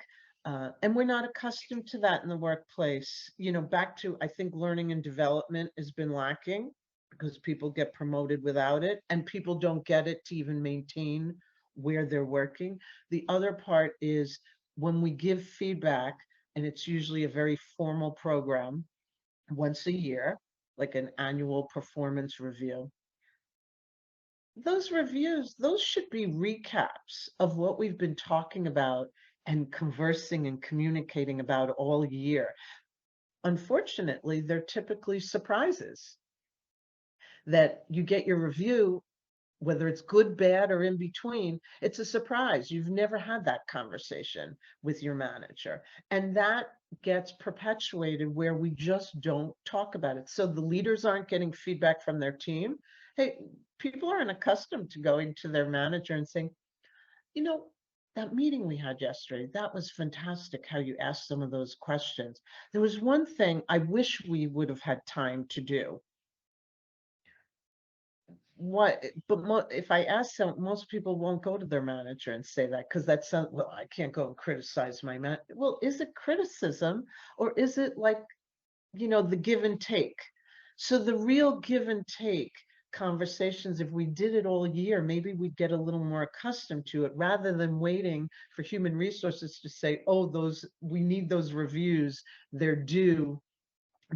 And we're not accustomed to that in the workplace. You know, back to, I think learning and development has been lacking because people get promoted without it and people don't get it to even maintain where they're working. The other part is when we give feedback, and it's usually a very formal program once a year, like an annual performance review. Those reviews, those should be recaps of what we've been talking about and conversing and communicating about all year. Unfortunately, they're typically surprises that you get your review, whether it's good, bad, or in between, it's a surprise. You've never had that conversation with your manager. And that gets perpetuated where we just don't talk about it. So the leaders aren't getting feedback from their team. Hey, people aren't accustomed to going to their manager and saying, you know, that meeting we had yesterday, that was fantastic how you asked some of those questions. There was one thing I wish we would have had time to do. What, but if I ask them, most people won't go to their manager and say that because that's well, I can't go and criticize my man. Well, is it criticism or is it like, you know, the give and take? So the real give and take conversations, if we did it all year, maybe we'd get a little more accustomed to it rather than waiting for human resources to say, oh, those, we need those reviews, they're due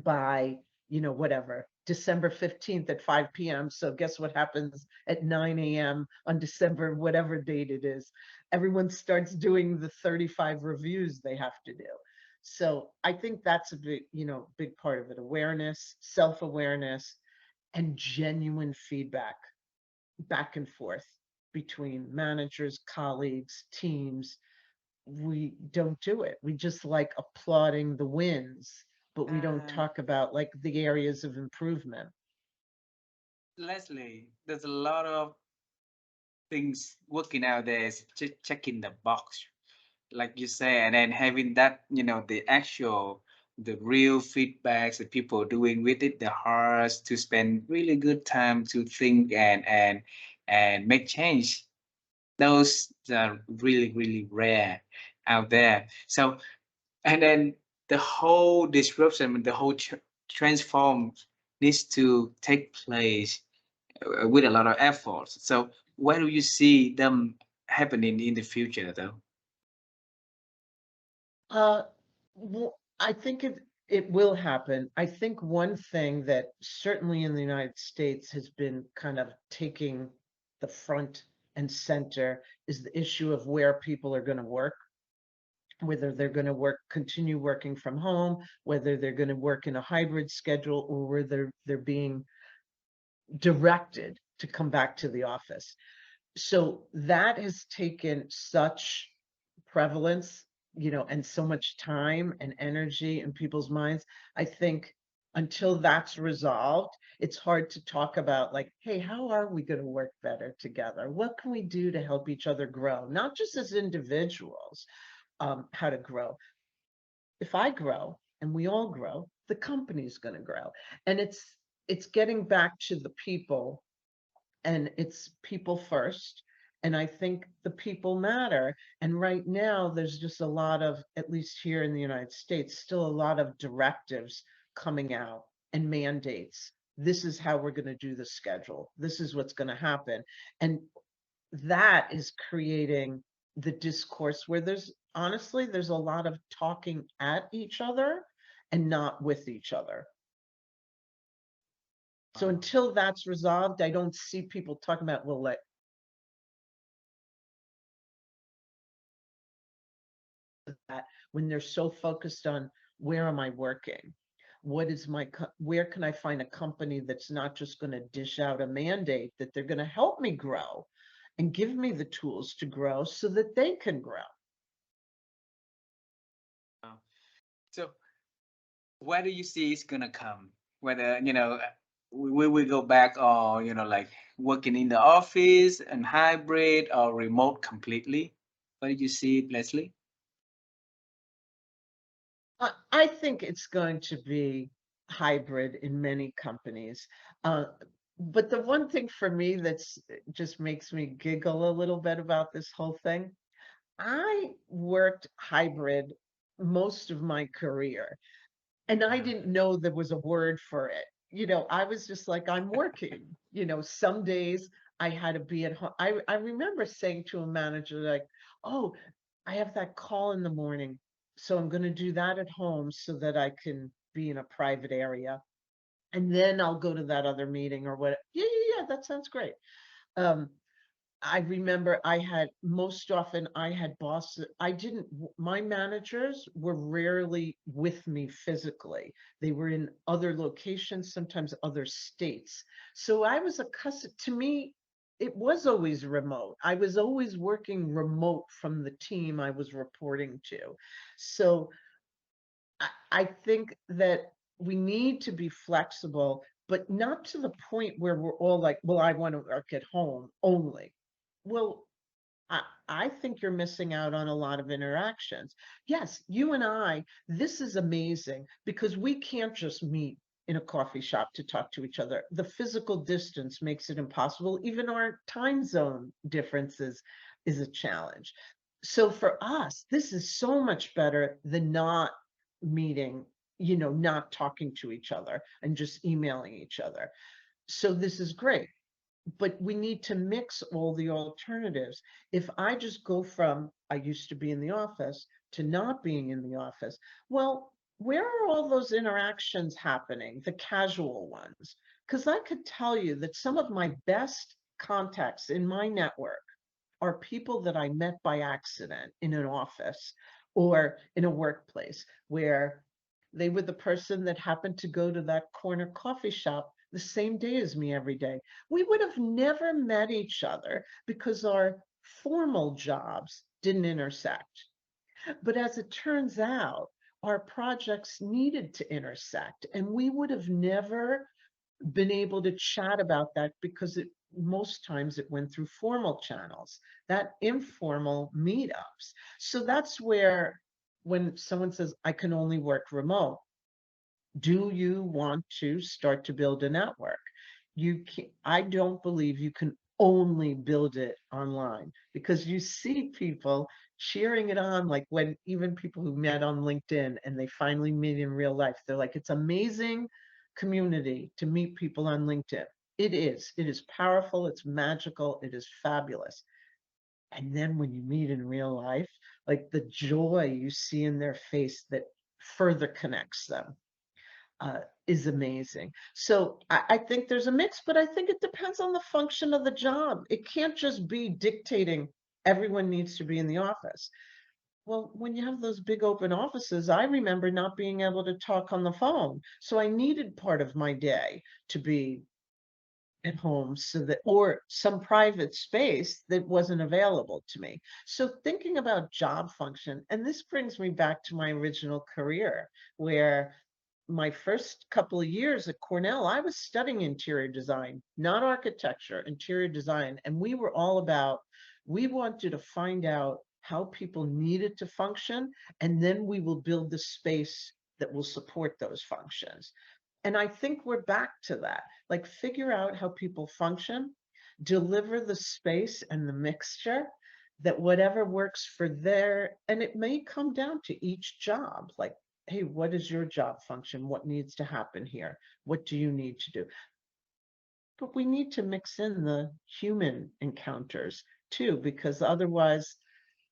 by, you know, whatever, December 15th at 5 p.m. So guess what happens at 9 a.m. on December, whatever date it is? Everyone starts doing the 35 reviews they have to do. So I think that's a big, you know, big part of it. Awareness, self-awareness, and genuine feedback back and forth between managers, colleagues, teams. We don't do it. We just like applauding the wins, but we don't Um, talk about like the areas of improvement. Leslie, there's a lot of things working out there, is checking the box, like you say, and then having that, the actual, the real feedbacks that people doing with it, the hearts to spend really good time to think and make change. Those are really, really rare out there. So, and then the whole disruption, the whole transform needs to take place with a lot of effort. So where do you see them happening in the future, though? Uh, I think it will happen. I think one thing that certainly in the United States has been kind of taking the front and center is the issue of where people are going to work, whether they're going to continue working from home, whether they're going to work in a hybrid schedule, or whether they're being directed to come back to the office. So that has taken such prevalence, you know, and so much time and energy in people's minds. I think until that's resolved, it's hard to talk about like, hey, how are we going to work better together? What can we do to help each other grow? Not just as individuals, how to grow. If I grow and we all grow, the company's going to grow. And it's getting back to the people, and it's people first. And I think the people matter. And right now, there's just a lot of, at least here in the United States, still a lot of directives coming out and mandates. This is how we're going to do the schedule. This is what's going to happen. And that is creating the discourse where there's honestly, there's a lot of talking at each other and not with each other. So Wow. until that's resolved, I don't see people talking about, well, let that when they're so focused on where am I working? What is my, where can I find a company that's not just going to dish out a mandate, that they're going to help me grow and give me the tools to grow so that they can grow. So where do you see it's gonna come? Whether, we will go back, or like working in the office and hybrid or remote completely. What did you see, Leslie? I think it's going to be hybrid in many companies. Uh, but the one thing for me that's just makes me giggle a little bit about this whole thing, I worked hybrid most of my career. And I didn't know there was a word for it. I was just like, I'm working. Some days I had to be at home. I remember saying to a manager, like, oh, I have that call in the morning. So I'm going to do that at home so that I can be in a private area. And then I'll go to that other meeting or what. Yeah, yeah, yeah. That sounds great. Um, I remember I had most often I had bosses. My managers were rarely with me physically. They were in other locations, sometimes other states. So I was accustomed, to me, it was always remote. I was always working remote from the team I was reporting to. So I think that we need to be flexible, but not to the point where we're all like, well, I want to work at home only. Well, I think you're missing out on a lot of interactions. Yes, you and I, this is amazing because we can't just meet in a coffee shop to talk to each other. The physical distance makes it impossible. Even our time zone differences is a challenge. So for us, this is so much better than not meeting, not talking to each other and just emailing each other. So this is great, but we need to mix all the alternatives. If I just go from I used to be in the office to not being in the office, well, where are all those interactions happening, the casual ones? Because I could tell you that some of my best contacts in my network are people that I met by accident in an office or in a workplace where they were the person that happened to go to that corner coffee shop the same day as me every day. We would have never met each other because our formal jobs didn't intersect. But as it turns out, our projects needed to intersect, and we would have never been able to chat about that because most times it went through formal channels, that informal meetups. So that's where when someone says, I can only work remote, do you want to start to build a network? I don't believe you can only build it online because you see people cheering it on, like when even people who met on LinkedIn and they finally meet in real life, they're like, it's amazing community to meet people on LinkedIn. It is powerful, it's magical, it is fabulous. And then when you meet in real life, like the joy you see in their face that further connects them is amazing. So I think there's a mix, but I think it depends on the function of the job. It can't just be dictating everyone needs to be in the office. Well, when you have those big open offices, I remember not being able to talk on the phone. So I needed part of my day to be at home so that, or some private space that wasn't available to me. So thinking about job function, and this brings me back to my original career where my first couple of years at Cornell, I was studying interior design, not architecture, interior design. And we were all about, we wanted to find out how people needed to function, and then we will build the space that will support those functions. And I think we're back to that. Like, figure out how people function, deliver the space and the mixture that whatever works for their, and it may come down to each job. Like, hey, what is your job function? What needs to happen here? What do you need to do? But we need to mix in the human encounters too, because otherwise,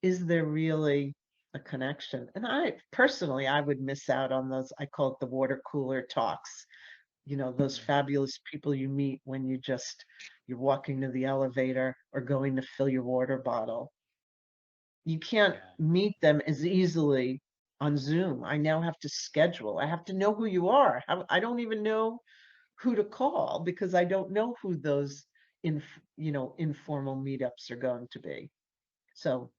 is there really a connection? And I personally, I would miss out on those. I call it the water cooler talks, those fabulous people you meet when you're walking to the elevator or going to fill your water bottle. You can't Yeah. meet them as easily on Zoom. I now have to schedule. I have to know who you are. I don't even know who to call because I don't know who those informal meetups are going to be. So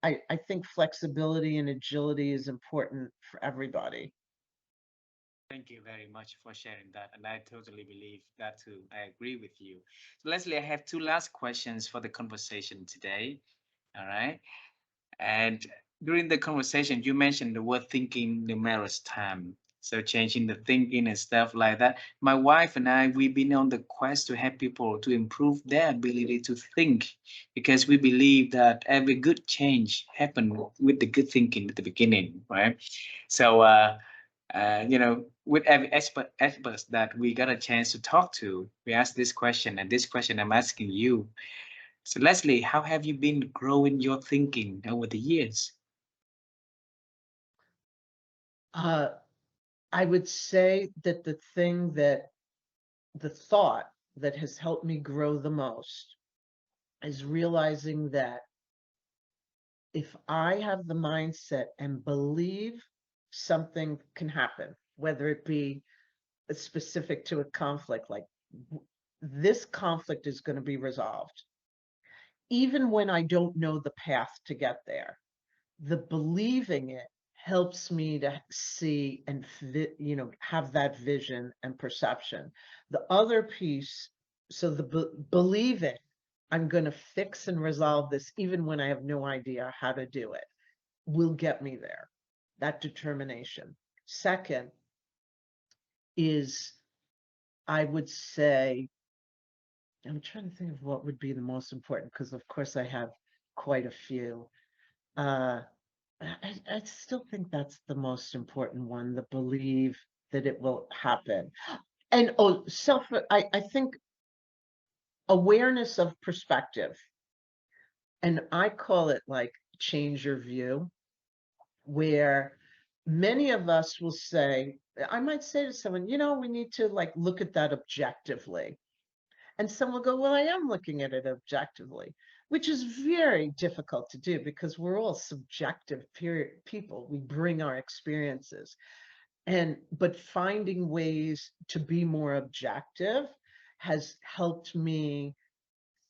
I think flexibility and agility is important for everybody. Thank you very much for sharing that. And I totally believe that too. I agree with you. So, Leslie, I have two last questions for the conversation today. All right. And during the conversation, you mentioned the word thinking numerous times. So changing the thinking and stuff like that. My wife and I, we've been on the quest to help people to improve their ability to think because we believe that every good change happened with the good thinking at the beginning, right? So, with every experts that we got a chance to talk to, we asked this question, and this question I'm asking you. So, Leslie, how have you been growing your thinking over the years? Uh, I would say that the thought that has helped me grow the most is realizing that if I have the mindset and believe something can happen, whether it be specific to a conflict, like this conflict is going to be resolved, even when I don't know the path to get there, the believing it helps me to see and have that vision and perception. The other piece, so the believing I'm going to fix and resolve this even when I have no idea how to do it will get me there. That determination. Second is, I would say, I'm trying to think of what would be the most important because of course I have quite a few. uh I still think that's the most important one, the believe that it will happen. And oh, I think awareness of perspective. And I call it like change your view, where many of us will say, I might say to someone, we need to like look at that objectively. And some will go, well, I am looking at it objectively, which is very difficult to do because we're all subjective people. We bring our experiences. But finding ways to be more objective has helped me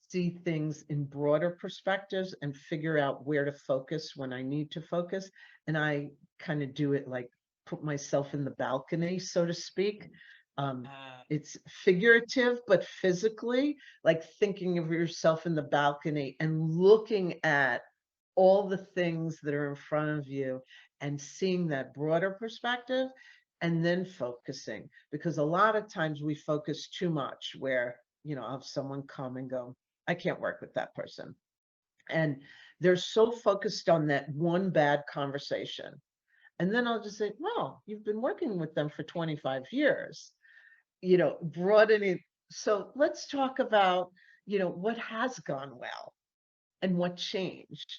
see things in broader perspectives and figure out where to focus when I need to focus. And I kind of do it like put myself in the balcony, so to speak. Um, Uh, it's figurative, but physically, like thinking of yourself in the balcony and looking at all the things that are in front of you and seeing that broader perspective and then focusing. Because a lot of times we focus too much where, I'll have someone come and go, I can't work with that person. And they're so focused on that one bad conversation. And then I'll just say, well, you've been working with them for 25 years, broadening. So let's talk about, what has gone well and what changed.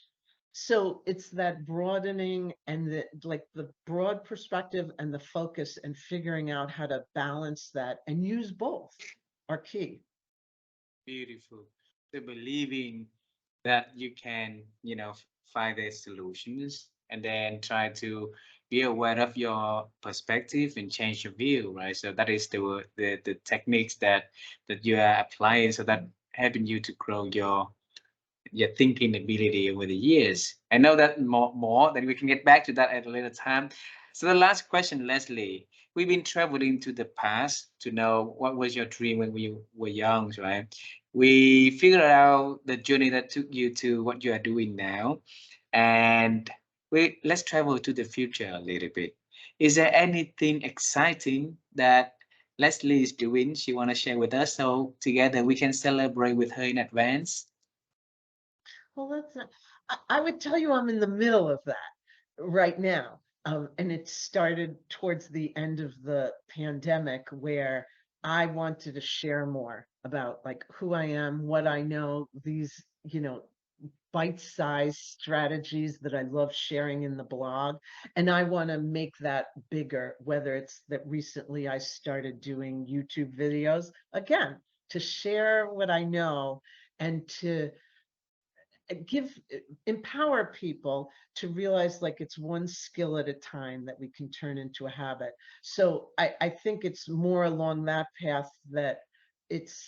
So it's that broadening and the broad perspective and the focus and figuring out how to balance that and use both are key. Beautiful. So believing that you can, find the solutions and then try to be aware of your perspective and change your view, right? So that is the techniques that you are applying, so that helping you to grow your thinking ability over the years. I know that more, then we can get back to that at a later time. So the last question, Leslie, we've been traveling to the past to know what was your dream when we were young, right? We figured out the journey that took you to what you are doing now. And let's travel to the future a little bit. Is there anything exciting that Leslie is doing she want to share with us so together we can celebrate with her in advance? Well, I would tell you I'm in the middle of that right now. And it started towards the end of the pandemic where I wanted to share more about like who I am, what I know, these, bite-sized strategies that I love sharing in the blog. And I want to make that bigger, whether it's that recently I started doing YouTube videos, again, to share what I know and to give empower people to realize like it's one skill at a time that we can turn into a habit. So I think it's more along that path that it's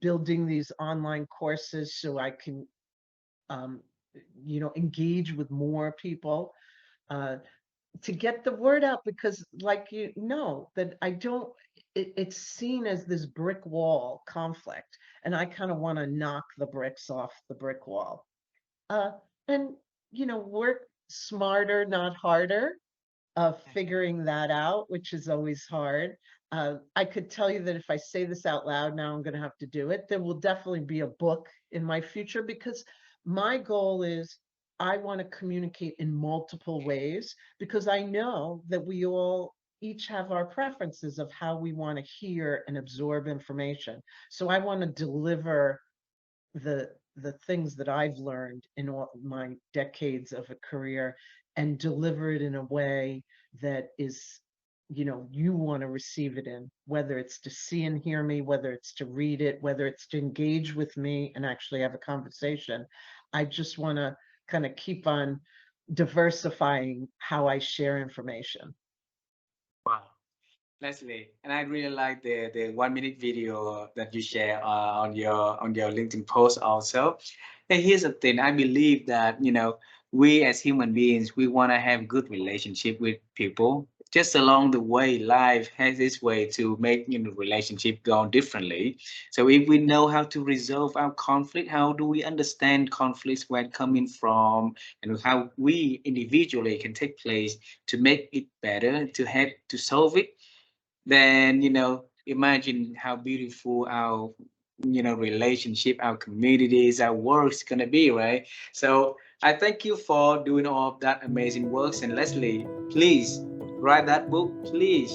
building these online courses so I can um, engage with more people. to get the word out, because like you know that I don't, it's seen as this brick wall conflict, and I kind of want to knock the bricks off the brick wall. Uh, and work smarter, not harder, of figuring that out, which is always hard. I could tell you that if I say this out loud now, I'm going to have to do it. There will definitely be a book in my future, because my goal is I want to communicate in multiple ways, because I know that we all each have our preferences of how we want to hear and absorb information. So I want to deliver the things that I've learned in all my decades of a career, and deliver it in a way that is, you want to receive it in, whether it's to see and hear me, whether it's to read it, whether it's to engage with me and actually have a conversation. I just want to kind of keep on diversifying how I share information. Wow. Leslie, and I really like the 1 minute video that you share on your LinkedIn post also. And here's the thing, I believe that we as human beings, we want to have good relationship with people. Just along the way, life has its way to make relationship go differently. So if we know how to resolve our conflict, how do we understand conflicts where it coming from, and how we individually can take place to make it better, to help to solve it, then imagine how beautiful our relationship, our communities, our work's gonna be, right? So I thank you for doing all of that amazing works. And Leslie, please write that book, please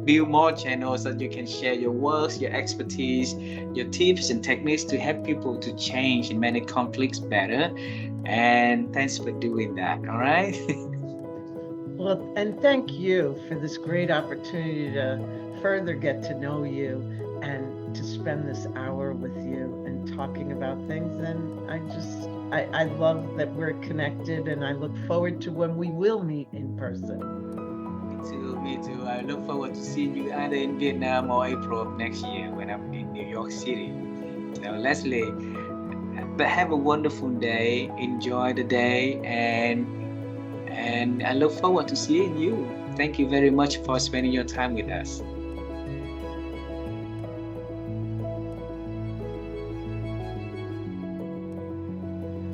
build more channels that you can share your works, your expertise, your tips and techniques to help people to change and manage conflicts better. And thanks for doing that. All right. Well, and thank you for this great opportunity to further get to know you, and to spend this hour with you and talking about things. And I love that we're connected, and I look forward to when we will meet in person. Me too, me too. I look forward to seeing you either in Vietnam or April of next year when I'm in New York City. So Leslie, have a wonderful day. Enjoy the day, and I look forward to seeing you. Thank you very much for spending your time with us.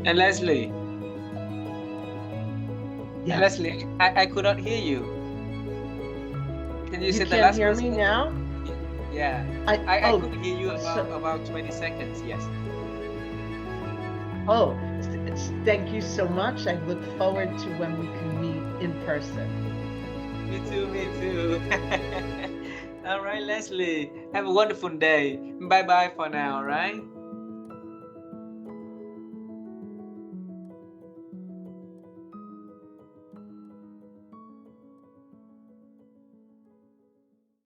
And Leslie, Yes. I could not hear you. Can you You say the can't last hear words me again? now? Yeah, I Oh, could hear you so, about 20 seconds. Yes. oh, thank you so much. I look forward to when we can meet in person. Me too, me too. All right, Leslie. Have a wonderful day. Bye bye for now, all right?